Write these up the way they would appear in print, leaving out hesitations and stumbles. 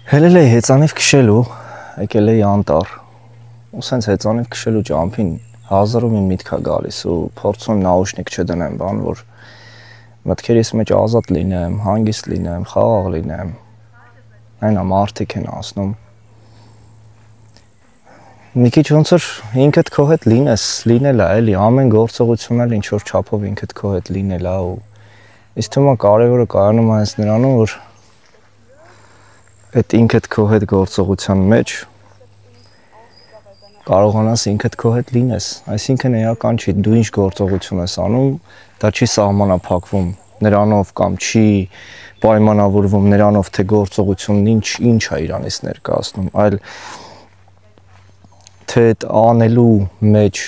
Հելել էի հեծանիվ քշելու, եկել էի անտառ, ու սենց հեծանիվ քշելու ճամփին հազարում իմ միտք է գալիս ու փորձում նաուշնիկ չդնեմ, բան որ մտքերիս մեջ ազատ լինեմ, հանգիստ լինեմ, խաղաղ լինեմ, այնա մարդիկ են ասնում։ Մի քիչ ոնց որ ինքդ քո հետ լինել է, էլի ամեն գործողություն էլ ինչ որ չափով ինքդ քո հետ լինել է ու ինձ թվում է կարևորը կայանում է հենց նրանում, որ այդ ինքդ քո հետ գործողության մեջ կարողանաս ինքդ քո հետ լինես, այսինքն էական չի, դու ինչ գործողություն ես անում, դա չի սահմանափակվում նրանով կամ չի պայմանավորվում նրանով, թե գործողությունն ինչ է իրանից ներկայացնում, այլ թե այդ անելու մեջ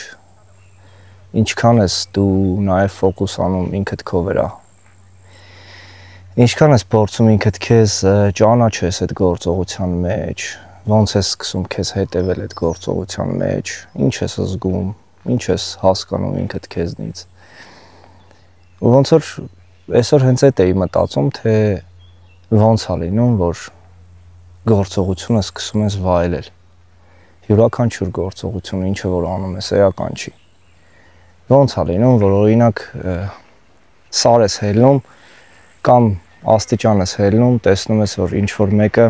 ինչքան ես դու նաև ֆոկուս անում ինքդ քո վրա, ինչքան ես փորձում ինքդ քեզ ճանաչես այդ գործողության մեջ, ոնց ես սկսում քեզ հետևել այդ գործողության մեջ, ինչ ես զգում, ինչ ես հասկանում ինքդ քեզնից։ Ու ոնց որ այսօր հենց այդ էի մտածում, թե ոնց է լինում, որ գործողությունը սկսում ես վայելել։ Յուրաքանչյուր գործողություն, ինչը որ անում ես, էական չի։ Ոնց է լինում, որ օրինակ սար ես հելնում կամ աստիճան ես հելնում, տեսնում ես, որ ինչ որ մեկը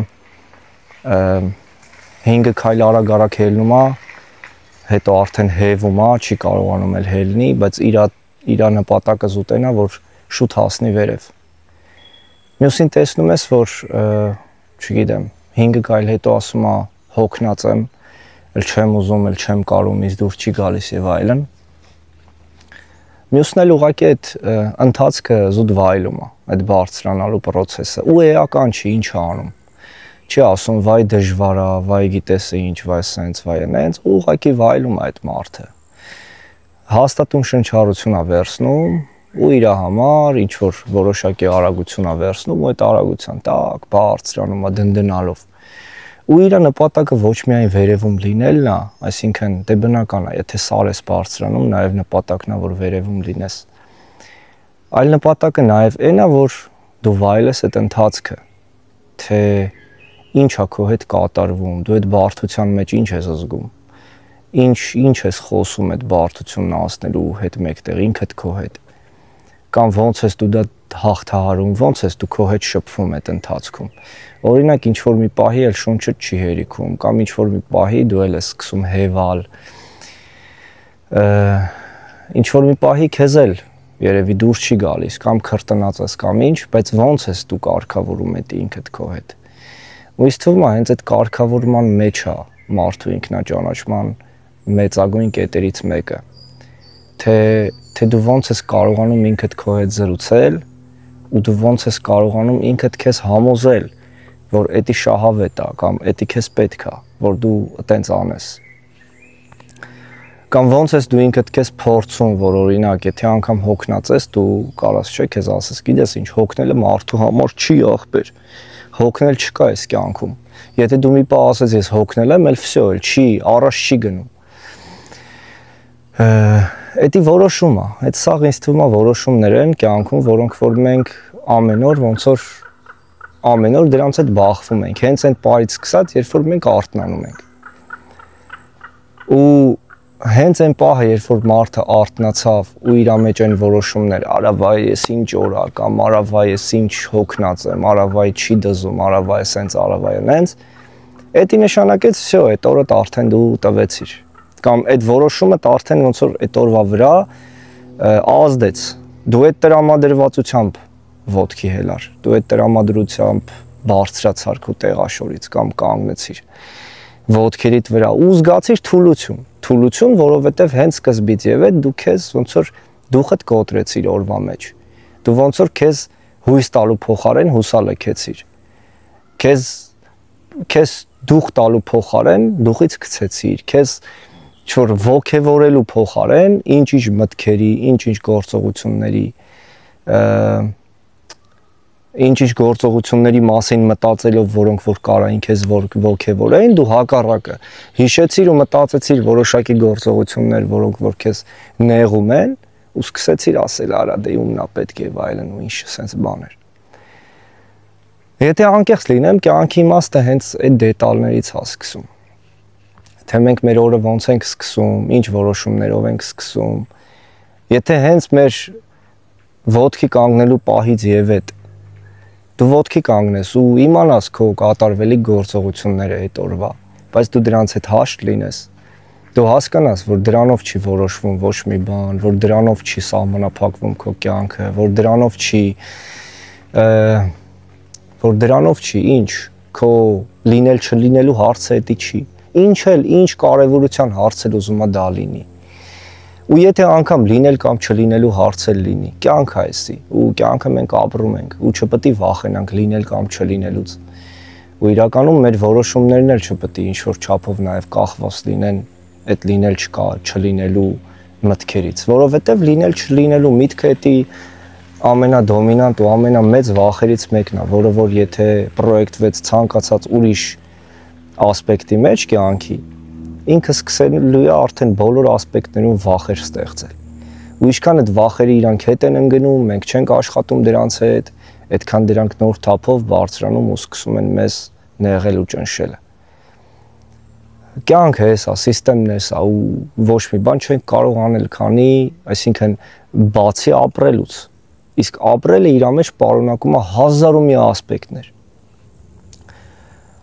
5 քայլ արագ հելնում է, հետո արդեն հեվում է, չի կարողանում էլ հելնի, բայց իր նպատակը զուտենա, որ շուտ հասնի վերև։ Մյուսին տեսնում ես, որ չգիտեմ, 5 քայլ հետո ասում է հոգնած եմ, էլ չեմ ուզում, էլ չեմ կարում, ինձ դուր չի գալիս եւ այլն։ Մյուսն էլ ուղղակի այդ ընթացքը զուտ վայելում է, այդ բարձրանալու process-ը, ու էական չի, ինչ է անում։ Չի ասում վայ դժվար է, վայ գիտես ինչ, վայ սենց, վայ այնց, ուղղակի վայելում է այդ մարդը։ Հաստատուն շնչառություն է վերցնում ու իր համար ինչ որ որոշակի արագություն է վերցնում ու այդ արագության տակ բարձրանում է դնդնալով։ Ու իր նպատակը ոչ միայն վերևում լինելն է, այսինքն դե բնական է, եթե սար ես բարձրանում, նաև նպատակն է, որ վերևում լինես։ Այլ նպատակը նաև այն է, որ դու վայելես այդ ընթացքը, թե ինչ է քո հետ կատարվում, դու այդ բարդության մեջ ինչ ես զգում, ինչ ես խոսում այդ բարդությունն անցնելու հետ մեկտեղ ինքդ քո հետ, կամ ոնց ես դու դա հաղթահարում, ոնց ես դու քո հետ շփվում այդ ընթացքում։ Օրինակ ինչ որ մի պահի էլ շունչդ չի հերիքում, կամ ինչ որ մի պահի դու էլ ես սկսում հեվալ, ինչ որ մի պահի քեզ էլ երևի դուրս չի գալիս, կամ քրտնած ես, կամ ինչ, բայց ոնց ես դու կարգավորում այդ ինքդ քո հետ։ Ու ինձ թվում է հենց այդ կարգավորման մեջ է մարդու ինքնաճանաչման մեծագույն կետերից մեկը, թե դու ոնց ես կարողանում ինքդ քո հետ զրուցել, ու դու ոնց ես կարողանում ինքդ քեզ համոզել, որ էդի շահավետ է կամ էդի քեզ պետք է, որ դու այտենց անես։ Կամ ոնց ես դու ինքդ քեզ փորձում, որ օրինակ, եթե անգամ հոգնած ես, դու կարաս չէ քեզ ասես, գիտես ինչ, հոգնելը մարդու համար չի ախպեր։ Հոգնել չկա այս կյանքում։ Եթե դու մի պահ ասես ես հոգնել եմ, էլ վсё, էլ չի, առաջ չի գնում։ Էդի որոշում է, այդ սաղ ինձ թվում է որոշումներ են կյանքում, որոնք որ մենք ամեն օր ոնց որ ամեն օր դրանց հետ բախվում ենք, հենց այդ պահից սկսած, երբ որ մենք արթնանում ենք։ Ու հենց այն պահը, երբ որ մարդը արթնացավ ու իր մեջ այն որոշումներ, արա վայ ես ինչ օր ա, կամ արա վայ ես ինչ հոգնած եմ, արա վայ չի դզում, արա վայ սենց, արա վայ նենց, էդի նշանակեց վсё, այդ օրը արդեն դու տվեցիր։ Կամ այդ որոշումը արդեն ոնց որ այդ օրվա վրա ազդեց։ Դու այդ տրամադրվածությամբ ոտքի հելար, դու այդ տրամադրությամբ բարձրացար քո տեղաշորից կամ կանգնեցիր ոտքերիդ վրա ու զգացիր թուլություն, որովհետև հենց սկզբից եւ այդ դու քեզ ոնց որ դուխդ կոտրեցիր օրվա մեջ։ Դու ոնց որ քեզ հույս տալու փոխարեն հուսալքեցիր։ Քեզ դուխ տալու փոխարեն դուխից գցեցիր, քեզ չոր ոգևորելու փոխարեն ինչ մտքերի, ինչ գործողությունների ինչ գործողությունների մասին մտածելով, որոնք որ կարային քեզ ոգևորեին, դու հակառակը հիշեցիր ու մտածեցիր որոշակի գործողություններ, որոնք որ քեզ նեղում են, ու սկսեցիր ասել, արա դե ումնա պետք է վայելն ու ինչ sense բաներ։ Եթե անկեղծ լինեմ, կյանքի իմաստը հենց այդ դետալներից է սկսում։ Թե մենք մեր օրը ոնց ենք սկսում, ինչ որոշումներով ենք սկսում։ Եթե հենց մեր ոտքի կանգնելու պահից եւ այդ դու ոտքի կանգնես ու իմանաս քո կատարվելի գործողությունները այդ օրվա, բայց դու դրանց հետ հաշտ լինես, դու հասկանաս, որ դրանով չի որոշվում ոչ մի բան, որ դրանով չի սահմանափակվում քո կյանքը, որ դրանով չի ինչ քո լինել չլինելու հարցը էդի չի։ Ինչ կարևորության հարց էլ ուզում է դա լինի։ Ու եթե անգամ լինել կամ չլինելու հարց էլ լինի, կյանքը էսի, ու կյանքը մենք ապրում ենք, ու չպետք է վախենանք լինել կամ չլինելուց։ Ու իրականում մեր որոշումներն էլ չպետք է ինչ-որ չափով նաև կախված լինեն այդ լինել չլինելու մտքերից, որովհետև լինել չլինելու միտքը էդի ամենադոմինանտ ու ամենամեծ վախերից մեկն է, որը որ եթե պրոյեկտվեց ցանկացած ուրիշ ասպեկտի մեջ կյանքի, ինքը սկսելու է արդեն բոլոր ասպեկտներում վախեր ստեղծել։ Ու ինչքան այդ վախերը իրանք հետ են ընկնում, մենք չենք աշխատում դրանց հետ, այդքան դրանք նոր թափով բարձրանում ու սկսում են մեզ նեղել ու ճնշել։ Կյանքը էսա, սիստեմն էսա ու ոչ մի բան չենք կարող անել, քանի, այսինքն բացի ապրելուց, իսկ ապրելը իր մեջ պարունակում է հազար ու մի ասպեկտներ։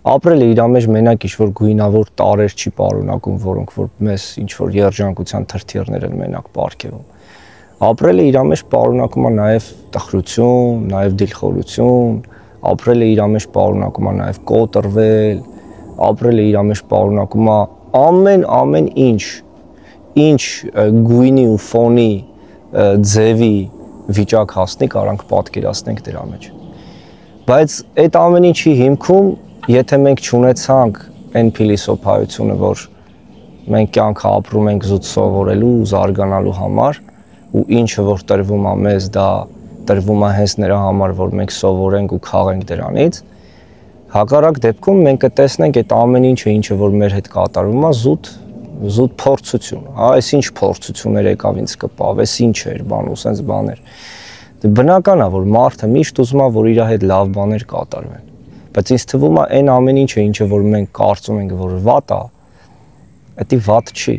Ապրելը իր մեջ մենակ ինչ-որ գույնավոր տարրեր չի պարունակում, որոնք որ մեզ ինչ-որ երջանկության թրթիռներ են մենակ պարգևում։ Ապրելը իր մեջ պարունակում է նաև տխրություն, նաև դիլխորություն, ապրելը իր մեջ պարունակում է նաև կոտրվել, ապրելը իր մեջ պարունակում է ամեն ինչ գույնի ու ֆոնի ձևի վիճակ հասնի, կարանք պատկերացնենք դրա մեջ։ Բայց այդ ամեն ինչի հիմքում, եթե մենք չունեցանք այն փիլիսոփայությունը, որ մենք կյանքը ապրում ենք զուտ սովորելու ու զարգանալու համար, ու ինչը որ տրվում է մեզ, դա տրվում է հենց նրա համար, որ մենք սովորենք ու քաղենք դրանից, հակառակ դեպքում մենք կտեսնենք այդ ամեն ինչը որ մեր հետ կատարվում է, զուտ փորձություն, այս ինչ փորձություններ եկավ ինձ կպավ, այս ինչ էր, բան ու սենց բաներ։ Դե բնական է, որ մարդը միշտ ուզում է, որ իր հետ լավ բաներ կատարվեն, բայց ինձ թվում է այն ամեն ինչը որ մենք կարծում ենք, որ վատ է, դա վատ չի,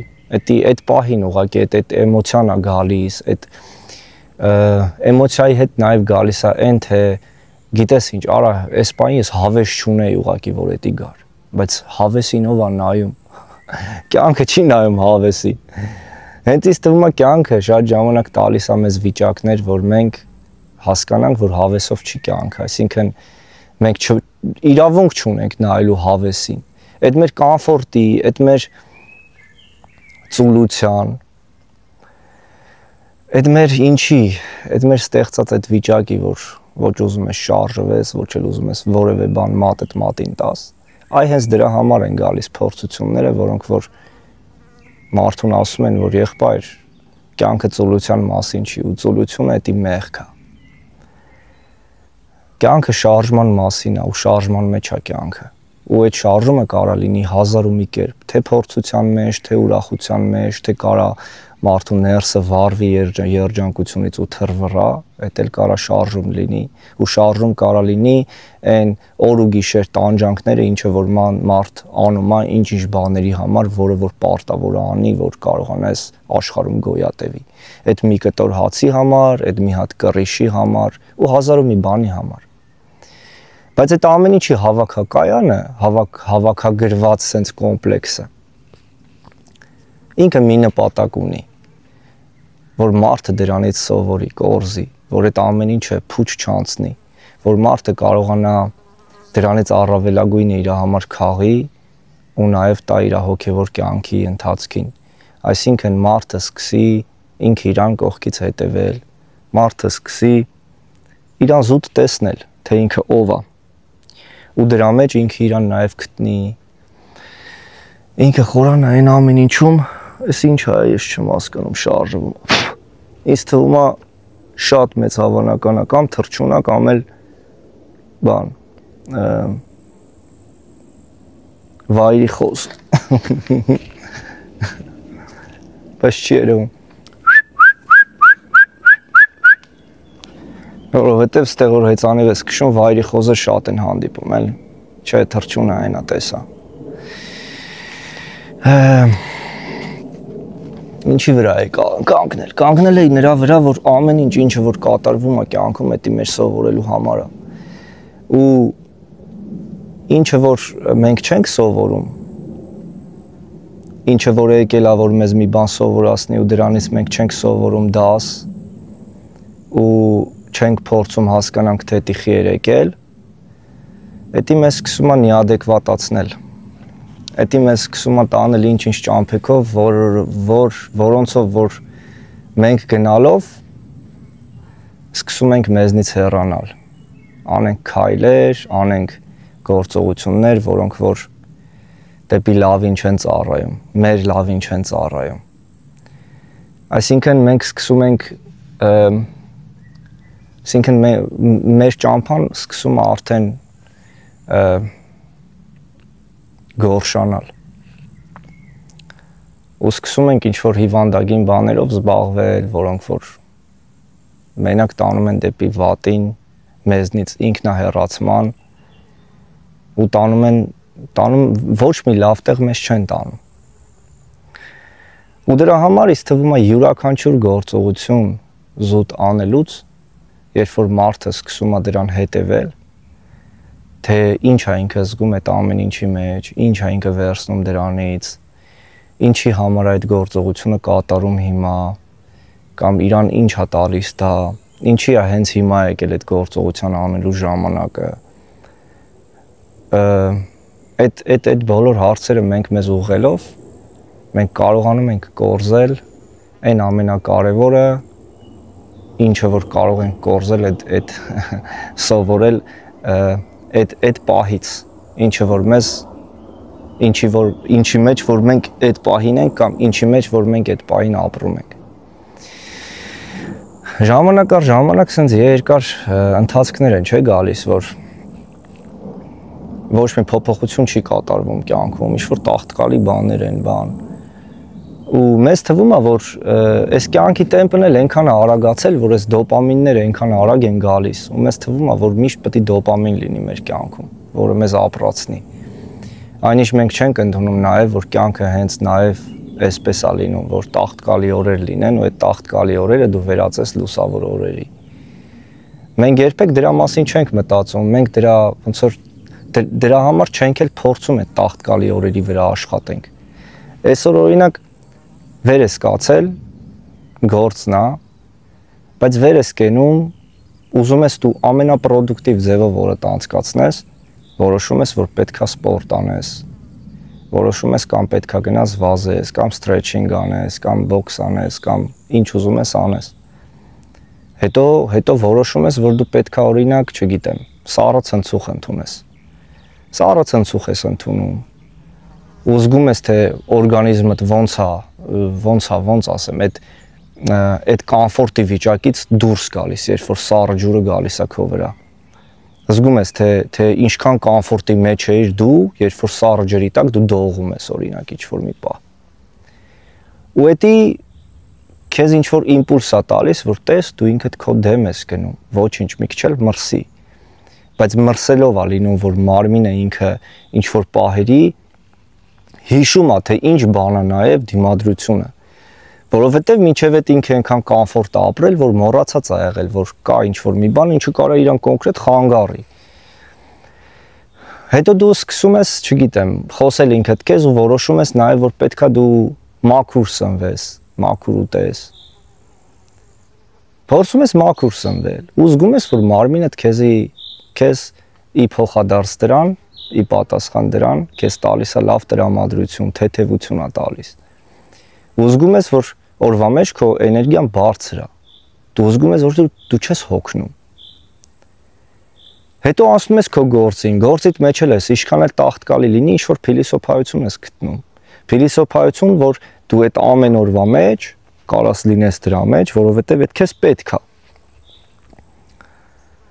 այդ պահին ուղղակի այդ էմոցիան է գալիս, այդ էմոցիայի հետ նաև գալիս է այն թե գիտես ինչ, արա, այս պահին ես հավես չունեի ուղղակի, որ դա գար, բայց հավեսին ով է նայում։ Կյանքը չի նայում հավեսի։ Հենց ինձ թվում է կյանքը շատ ժամանակ տալիս է մեզ վիճակներ, որ մենք հասկանանք, որ հավեսով չի կյանքը, այսինքն մենք իրավունք չունենք նայելու հավեսին։ Այդ մեր կոմֆորտի, այդ մեր ծուլության, այդ մեր ինչի, այդ մեր ստեղծած այդ վիճակի, որ ոչ ուզում ես շարժվես, ոչ էլ ուզում ես որևէ բան մատին տաս, այ հենց դրա համար են գալիս փորձությունները, որոնք որ մարդուն ասում են, որ եղբայր, կյանքը ծուլության մասին չի, ու ծուլությունը դա մեղք է։ Կյանքը շարժման մասին է, ու շարժման մեջ է կյանքը։ Ու այդ շարժումը կարա լինի հազար ու մի կերպ, թե փորձության մեջ, թե ուրախության մեջ, թե կարա մարդու ներսը վառվի երջանկությունից ու թռվռա, այդ էլ կարա շարժում լինի, ու շարժում կարա լինի այն օր ու գիշեր տանջանքները, ինչը որ մարդ անում է ինչ-ինչ բաների համար, որը որ պարտավոր է անի, որ կարողանաս աշխարհում գոյատևի։ Այդ մի կտոր հացի համար, այդ մի հատ կռիշի համար ու հազար ու մի բանի համար։ Բայց այդ ամեն ինչի հավաքակայանը, հավաքագրված sense կոմպլեքսը ինքը մի նպատակ ունի, որ մարդը դրանից սովորի, կորզի, որ այդ ամեն ինչը փուչ չանցնի, որ մարդը կարողանա դրանից առավելագույնը իր համար քաղի ու նաև տա իր հոգևոր կյանքի ընթացքին։ Այսինքն մարդը սկսի ինքը իրան կողքից հետևել, մարդը սկսի իրան զուտ տեսնել, թե ինքը ով է, ու դրա մեջ ինքը իրան նաև գտնի, ինքը խորանա այն ամեն ինչում, այս ինչ է, ես չեմ հասկանում, շարժվում։ Ինձ թվում է շատ մեծ հավանական է, կամ թռչուն է, կամ էլ բան, վայրի խոս։ Բայց չի երևում։ Որովհետև ստեղ որ հեծանիվ ես քշում, վայրի խոզը շատ են հանդիպում, էլի։ Չէ, թռչունը այնա տեսա։ Ինչի վրա է կանգնել։ Կանգնել էի նրա վրա, որ ամեն ինչ ինչը որ կատարվում է կյանքում, դա մեր սովորելու համար է։ Ու ինչը որ մենք չենք սովորում, ինչը որ եկել է որ մեզ մի բան սովորացնի ու դրանից մենք չենք սովորում դաս ու չենք փորձում հասկանանք թե տիխի էր եկել, դա մեզ սկսում է նիադեկվատացնել։ Դա մեզ սկսում է տանել ինչ-ինչ ճամփեքով, որոնցով որ մենք գնալով սկսում ենք մեզնից հեռանալ։ Անենք քայլեր, անենք գործողություններ, որոնք որ դեպի լավին չեն ծառայում, մեր լավին չեն ծառայում։ Այսինքն մենք սկսում ենք մեր ճամփան սկսում է արդեն գորշանալ։ Ու սկսում ենք ինչ-որ հիվանդագին բաներով զբաղվել, որոնք որ մենակ տանում են դեպի վատին, մեզնից ինքնահեռացման ու տանում ոչ մի լավ տեղ մեզ չեն տանում։ Ու դրա համար ինձ թվում է յուրաքանչյուր գործողություն զուտ անելուց, երբ որ մարդը սկսում է դրան հետևել, թե ինչ է ինքը զգում այդ ամեն ինչի մեջ, ինչ է ինքը վերցնում դրանից, ինչի համար այդ գործողությունը կատարում հիմա, կամ իրան ինչ է տալիս դա, ինչի է հենց հիմա եկել այդ գործողության անելու ժամանակը։ Այդ բոլոր հարցերը մենք մեզ ուղղելով, մենք կարողանում ենք կորզել այն ամենակարևորը, ինչը որ կարող ենք կորզել այդ սովորել այդ պահից, ինչի մեջ որ մենք այդ պահին ենք կամ ինչի մեջ որ մենք այդ պահին ապրում ենք։ Ժամանակ առ ժամանակ սենց երկար ընթացքներ են, չէ՞ գալիս, որ ոչ մի փոփոխություն չի կատարվում կյանքում, ինչ-որ տաղտկալի բաներ են, ու մեզ թվում է, որ այս կյանքի տեմպն էլ այնքան է արագացել, որ այս դոպամինները այնքան արագ են գալիս, ու մեզ թվում է, որ միշտ պետք է դոպամին լինի մեր կյանքում, որը մեզ ապրացնի։ Այնինչ մենք չենք ընդունում նաև, որ կյանքը հենց նաև այսպես է լինում, որ տաղտկալի օրեր լինեն, ու այդ տաղտկալի օրերը դու վերածես լուսավոր օրերի։ Մենք երբեք դրա մասին չենք մտածում, մենք դրա համար չենք էլ փորձում այդ տաղտկալի օրերի վրա աշխատենք։ Այսօր օրինակ վեր ես կացել, գործն է, բայց վեր ես կենում, ուզում ես դու ամենապրոդուկտիվ ձևով օրդ անցկացնես, որոշում ես, որ պետքա սպորտ անես, որոշում ես կամ պետքա գնաս վազես, կամ սթրեչինգ անես, կամ բոքս անես, կամ ինչ ուզում ես անես։ Հետո որոշում ես, որ դու պետքա օրինակ, չգիտեմ, սառը ցնցուղ ընդունես։ Սառը ցնցուղ ես ընդունում։ Ու զգում ես, թե օրգանիզմդ ոնց ասեմ, այդ կոմֆորտի վիճակից դուրս գալիս, երբ որ սառը ջուրը գալիս է քո վրա։ Զգում ես, թե ինչքան կոմֆորտի մեջ էիր դու, երբ որ սառը ջրի տակ դու դողում ես օրինակ ինչ-որ մի պահ։ Ու դա քեզ ինչ-որ իմպուլս է տալիս, որ տես դու ինքդ քո դեմ ես գնում, ոչինչ, մի քիչ էլ մրսի։ Բայց մրսելով է լինում, որ մարմինը ինքը ինչ-որ պահերի հիշում է, թե ինչ բան է նաև դիմադրությունը, որովհետև մինչև այդ ինքը այնքան կոմֆորտ է ապրել, որ մոռացած է եղել, որ կա ինչ-որ մի բան, ինչը կարա իրան կոնկրետ խանգարի։ Հետո դու սկսում ես, չգիտեմ, խոսել ինքդ քեզ ու որոշում ես նաև, որ պետքա դու մաքուր սնվես, մաքուր ուտես։ Փորձում ես մաքուր սնվել, ու զգում ես, որ մարմինդ քեզ ի փոխադարձ դրան, ի պատասխան դրան, քեզ տալիս է լավ տրամադրություն, թեթևություն է տալիս։ Ու զգում ես, որ օրվա մեջ քո էներգիան բարձր է։ Դու զգում ես, որ դու չես հոգնում։ Հետո ասում ես քո գործիդ մեջ էլ ես, ինչքան էլ տաղտկալի լինի, ինչ-որ փիլիսոփայություն ես գտնում։ Փիլիսոփայություն, որ դու այդ ամեն օրվա մեջ կարաս լինես դրա մեջ, որովհետև այդ քեզ պետք է։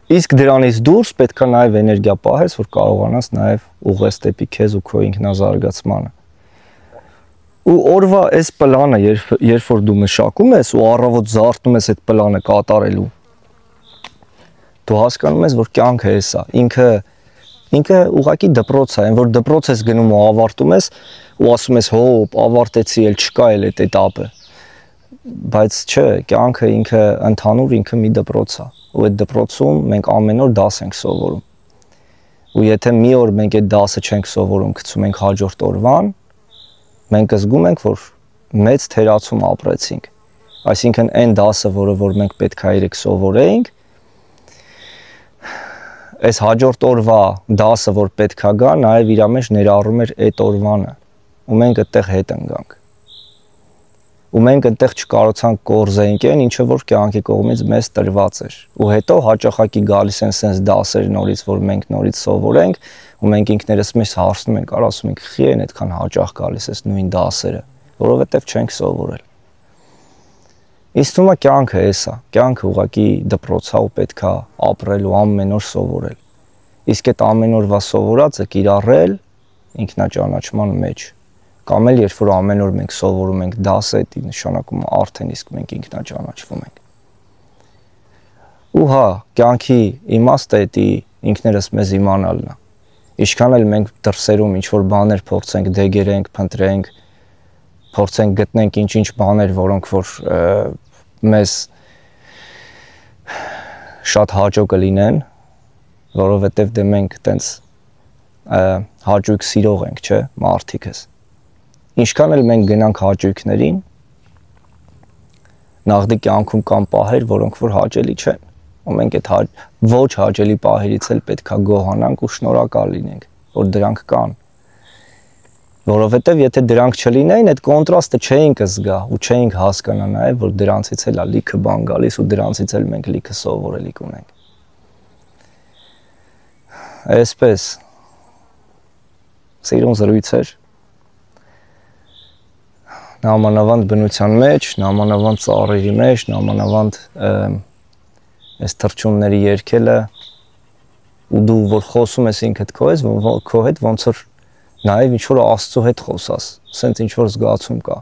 Իսկ դրանից դուրս պետք է նաև էներգիա պահես, որ կարողանաս նաև ուղղես դեպի քեզ ու քո ինքնազարգացմանը։ Ու օրվա այս պլանը, երբ որ դու մշակում ես ու առավոտ զարթնում ես այդ պլանը կատարելու, Դու հասկանում ես, որ կյանքը էս է, ինքը ուղղակի դպրոց է, այն որ դպրոց ես գնում ու ավարտում ես ու ասում ես հոպ, ավարտեցի, էլ չկա էլ այդ этаպը։ Բայց չէ, կյանքը ինքը ընդհանուր ինքը մի դպրոց է, ու այդ դպրոցում մենք ամեն օր դաս ենք սովորում։ Ու եթե մի օր մենք այդ դասը չենք սովորում, գցում ենք հաջորդ օրվան, մենք զգում ենք, որ մեծ թերացում ապրեցինք։ Այսինքն այն դասը, որ մենք պետք է երեք սովորեինք, այս հաջորդ օրվա դասը, որ պետք է գա, նաև իր մեջ ներառում էր այդ օրվանը, ու մենք այդտեղ հետ ընկանք։ Ու մենք այդտեղ չկարողացանք կորզեինք այն, ինչը որ կյանքի կողմից մեզ տրված էր։ Ու հետո հաճախակի գալիս են sense դասեր նորից, որ մենք նորից սովորենք, ու մենք ինքներս մեզ հարցնում ենք, ասում ենք, խի են այդքան հաճախ գալիս էս նույն դասերը, որովհետև չենք սովորել։ Իսկ թվում է կյանքը էս է, կյանքը ուղղակի դպրոց է ու պետք է ապրել ու ամեն օր սովորել։ Իսկ այդ ամեն օրվա սովորածը կիրառել ինքնաճանաչման մեջ։ Կամ էլ երբ որ ամեն օր մենք սովորում ենք դասը, դա նշանակում է արդեն իսկ մենք ինքնաճանաչվում ենք։ Ու հա, կյանքի իմաստը դա ինքներս մեզ իմանալն է։ Ինչքան էլ մենք դրսերում ինչ որ բաներ փորձենք դեգերենք, փնտրենք, փորձենք գտնենք ինչ-ինչ բաներ, որոնք որ մեզ շատ հաճո կլինեն, որովհետև դե մենք տենց հաճույք սիրող ենք, չէ, մարդիկս։ Ինչքան էլ մենք գնանք հաճույքներին, նախդի կյանքում կան պահեր, որոնք որ հաճելի չեն, ու մենք այդ ոչ հաճելի պահերից էլ պետք է գոհանանք ու շնորհակալ լինենք, որ դրանք կան։ Որովհետև եթե դրանք չլինեին, այդ կոնտրաստը չէինք զգա ու չէինք հասկանա նաև, որ դրանցից էլ է լիքը բան գալիս ու դրանցից էլ մենք լիքը սովորելիք ունենք։ Այսպես սիրուն զրույց էր։ Նամանավանդ բնության մեջ, նամանավանդ ծառերի մեջ, նամանավանդ այս թռչունների երգելը ու դու որ խոսում ես ինքդ քո հետ ոնց որ նաև ինչ որ Աստծո հետ խոսաս, սենց ինչ որ զգացում կա,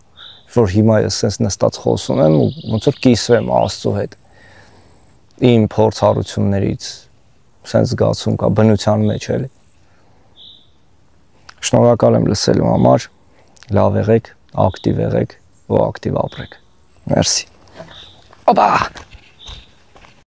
որ հիմա ես սենց նստած խոսում եմ ու ոնց որ կիսվեմ Աստծո հետ իմ փորձառություններից, սենց զգացում կա բնության մեջ էլի։ Շնորհակալ եմ լսելու համար, լավ եղեք, ակտիվ եղեք ու ակտիվ ապրեք։ Մերսի։ Օպա